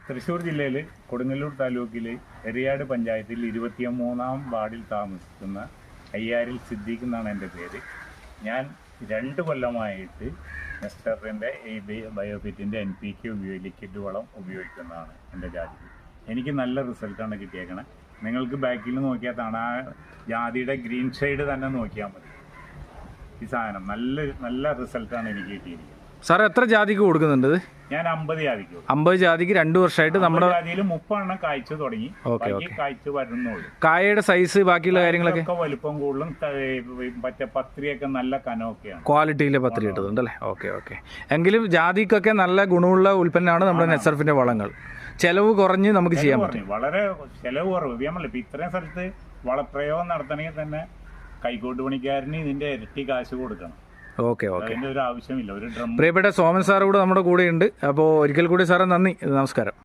തൃശ്ശൂർ ജില്ലയിൽ കൊടുങ്ങല്ലൂർ താലൂക്കിൽ എറിയാട് പഞ്ചായത്തിൽ 23-ാം വാർഡിൽ താമസിക്കുന്ന അയ്യാരിൽ സിദ്ദീഖ് എന്നാണ് എൻ്റെ പേര്. ഞാൻ 2 കൊല്ലമായിട്ട് നെസ്റ്ററിൻ്റെ ഈ ബയോഫിറ്റിൻ്റെ NPK ലിക്വിഡ് വളം ഉപയോഗിക്കുന്നതാണ് എൻ്റെ ജാതിക്ക്. എനിക്ക് നല്ല റിസൾട്ടാണ് കിട്ടിയേക്കണത്. നിങ്ങൾക്ക് ബാക്കിൽ നോക്കിയാൽ ആ ജാതിയുടെ ഗ്രീൻ ഷെയ്ഡ് തന്നെ നോക്കിയാൽ മതി. ഈ സാധനം നല്ല റിസൾട്ടാണ് എനിക്ക് കിട്ടിയിരിക്കുന്നത്. സാർ എത്ര ജാതിക്ക് കൊടുക്കുന്നുണ്ട്? ഞാൻ 50 ജാതിക്ക്. 50 ജാതിക്ക് 2 വർഷമായിട്ട് നമ്മുടെ ജാതിയിൽ 30 കായ്ച്ചു തുടങ്ങി. കായ്ച്ചു വരുന്നുള്ളൂ. കായയുടെ സൈസ് ബാക്കിയുള്ള കാര്യങ്ങളൊക്കെ വലുപ്പം കൂടുതലും മറ്റേ പത്രിയൊക്കെ നല്ല കനമൊക്കെയാണ്, ക്വാളിറ്റിയിലെ പത്രി ഇട്ടതുണ്ട് അല്ലേ? ഓക്കെ. എങ്കിലും ജാതിക്കൊക്കെ നല്ല ഗുണമുള്ള ഉൽപ്പന്നമാണ് നമ്മുടെ നെസർഫിന്റെ വളങ്ങൾ. ചെലവ് കുറഞ്ഞ് നമുക്ക് ചെയ്യാൻ പറ്റും. വളരെ ചെലവ് കുറവ്. നമ്മളെ ഇപ്പൊ ഇത്രയും സ്ഥലത്ത് വളപ്രയോഗം നടത്തണമെങ്കിൽ തന്നെ കൈക്കോട്ട് പണിക്കാരന് ഇതിന്റെ ഇരട്ടി കാശ് കൊടുക്കണം. ഓക്കെ. അതിന്റെ ഒരു ആവശ്യമില്ല. ഒരു ഡ്രം. പ്രിയപ്പെട്ട സോമൻ സാർ കൂടെ നമ്മുടെ കൂടെ ഉണ്ട്. അപ്പോൾ ഒരിക്കൽ കൂടി സാറേ നന്ദി, നമസ്കാരം.